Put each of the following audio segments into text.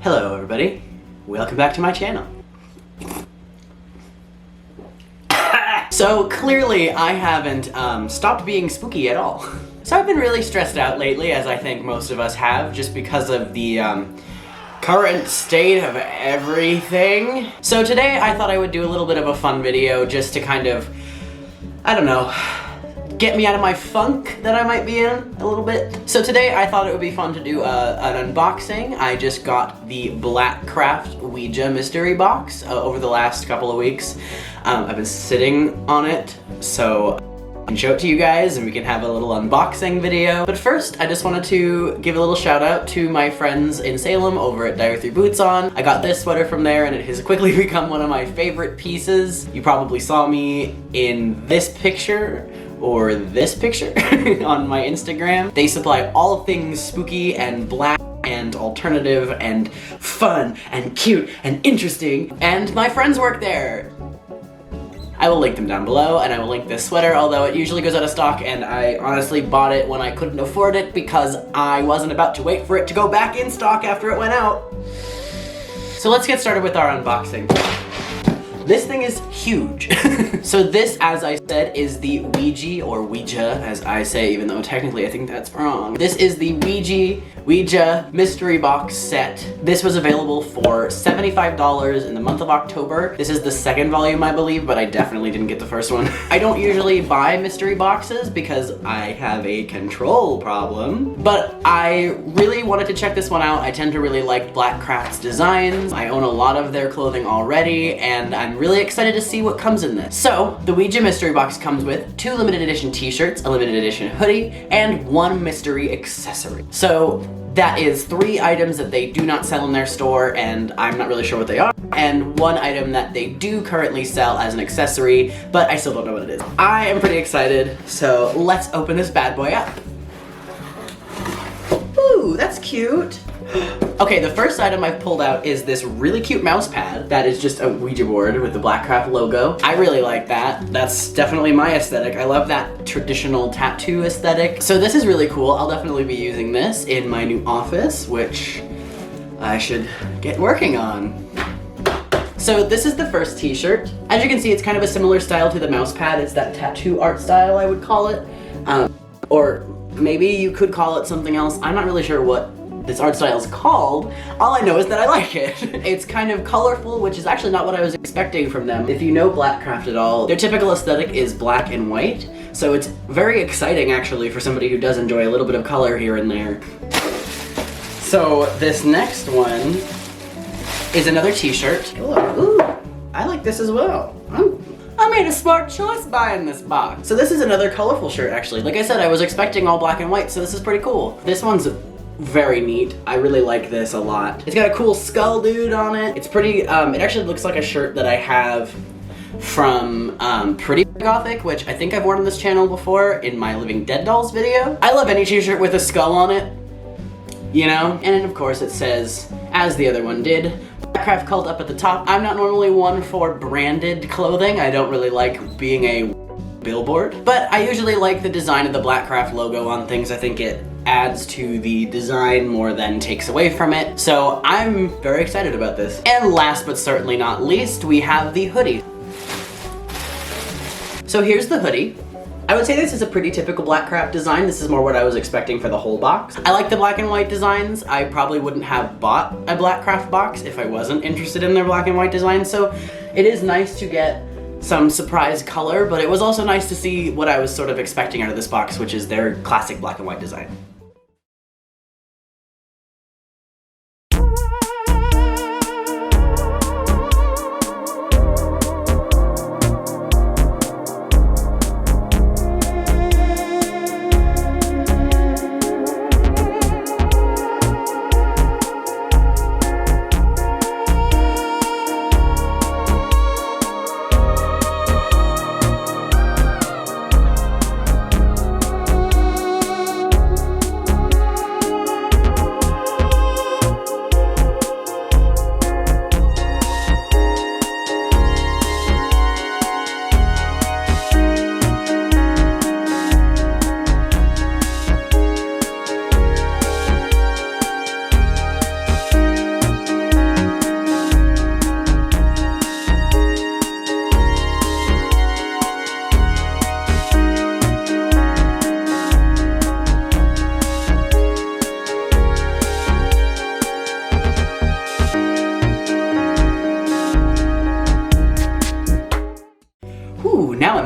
Hello everybody, welcome back to my channel. So clearly I haven't stopped being spooky at all. So I've been really stressed out lately, as I think most of us have, just because of the current state of everything. So today I thought I would do a little bit of a fun video just to kind of, I don't know, get me out of my funk that I might be in a little bit. So today I thought it would be fun to do an unboxing. I just got the Blackcraft Ouija mystery box over the last couple of weeks. I've been sitting on it, so I can show it to you guys and we can have a little unboxing video. But first, I just wanted to give a little shout out to my friends in Salem over at Dire 3 Boots On. I got this sweater from there and it has quickly become one of my favorite pieces. You probably saw me in this picture or this picture on my Instagram. They supply all things spooky and black and alternative and fun and cute and interesting, and my friends work there. I will link them down below, and I will link this sweater, although it usually goes out of stock, and I honestly bought it when I couldn't afford it because I wasn't about to wait for it to go back in stock after it went out. So let's get started with our unboxing. This thing is huge. So this, as I said, is the Ouija, as I say, even though technically I think that's wrong. This is the Ouija mystery box set. This was available for $75 in the month of October. This is the second volume, I believe, but I definitely didn't get the first one. I don't usually buy mystery boxes because I have a control problem, but I really wanted to check this one out. I tend to really like Blackcraft's designs. I own a lot of their clothing already, and I'm really excited to see what comes in this. So, the Ouija mystery box comes with 2 limited edition t-shirts, a limited edition hoodie, and 1 mystery accessory. So, that is 3 items that they do not sell in their store, and I'm not really sure what they are, and 1 item that they do currently sell as an accessory, but I still don't know what it is. I am pretty excited, so let's open this bad boy up. Ooh, that's cute. Okay, the first item I've pulled out is this really cute mouse pad that is just a Ouija board with the Blackcraft logo. I really like that. That's definitely my aesthetic. I love that traditional tattoo aesthetic. So this is really cool. I'll definitely be using this in my new office, which I should get working on. So this is the first t-shirt. As you can see, it's kind of a similar style to the mouse pad. It's that tattoo art style, I would call it. Or maybe you could call it something else. I'm not really sure what this art style is called. All I know is that I like it. It's kind of colorful, which is actually not what I was expecting from them. If you know Blackcraft at all, their typical aesthetic is black and white, so it's very exciting actually for somebody who does enjoy a little bit of color here and there. So this next one is another t-shirt. Ooh, I like this as well. I made a smart choice buying this box. So this is another colorful shirt actually. Like I said, I was expecting all black and white, so this is pretty cool. This one's very neat. I really like this a lot. It's got a cool skull dude on it. It's pretty, it actually looks like a shirt that I have from Pretty Gothic, which I think I've worn on this channel before in my Living Dead Dolls video. I love any t-shirt with a skull on it, you know? And of course it says, as the other one did, Blackcraft Cult up at the top. I'm not normally one for branded clothing. I don't really like being a billboard, but I usually like the design of the Blackcraft logo on things. I think it adds to the design more than takes away from it. So I'm very excited about this. And last but certainly not least, we have the hoodie. So here's the hoodie. I would say this is a pretty typical Blackcraft design. This is more what I was expecting for the whole box. I like the black and white designs. I probably wouldn't have bought a Blackcraft box if I wasn't interested in their black and white designs. So it is nice to get some surprise color, but it was also nice to see what I was sort of expecting out of this box, which is their classic black and white design.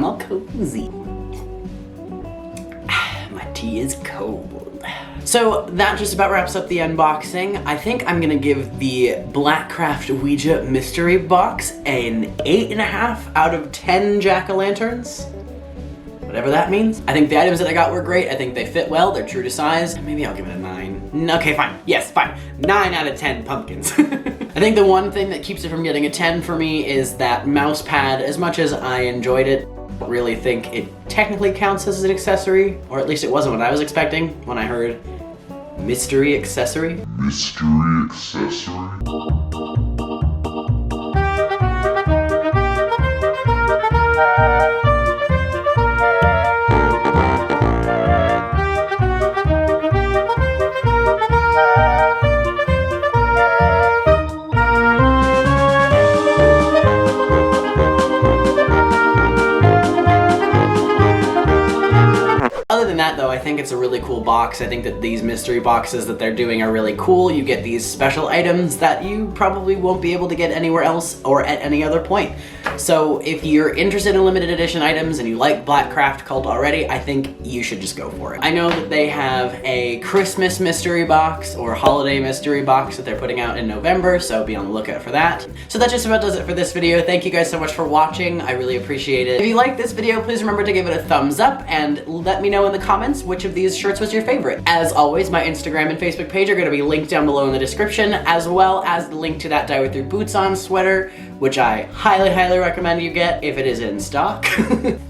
I'm all cozy. My tea is cold. So that just about wraps up the unboxing. I think I'm gonna give the Blackcraft Ouija mystery box an 8.5 out of 10 jack-o'-lanterns. Whatever that means. I think the items that I got were great. I think they fit well, they're true to size. Maybe I'll give it a 9. Okay, fine. Yes, fine. 9 out of 10 pumpkins. I think the one thing that keeps it from getting a 10 for me is that mouse pad. As much as I enjoyed it, I don't really think it technically counts as an accessory, or at least it wasn't what I was expecting when I heard mystery accessory. Mystery accessory? Other than that though, I think it's a really cool box. I think that these mystery boxes that they're doing are really cool. You get these special items that you probably won't be able to get anywhere else or at any other point. So if you're interested in limited edition items and you like Blackcraft Cult already, I think you should just go for it. I know that they have a Christmas mystery box or holiday mystery box that they're putting out in November, so be on the lookout for that. So that just about does it for this video. Thank you guys so much for watching. I really appreciate it. If you liked this video, please remember to give it a thumbs up and let me know in the comments which of these shirts was your favorite. As always, my Instagram and Facebook page are going to be linked down below in the description, as well as the link to that Die With Your Boots On sweater, which I highly recommend you get if it is in stock.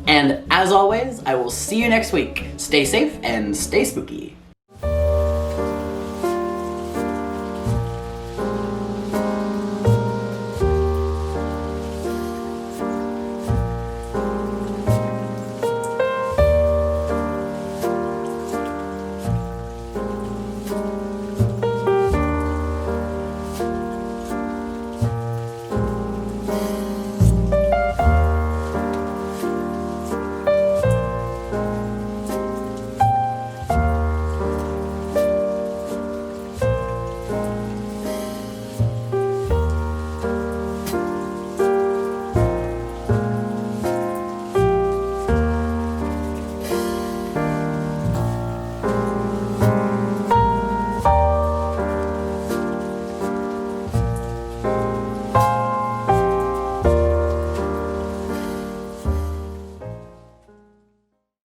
And as always, I will see you next week. Stay safe and stay spooky.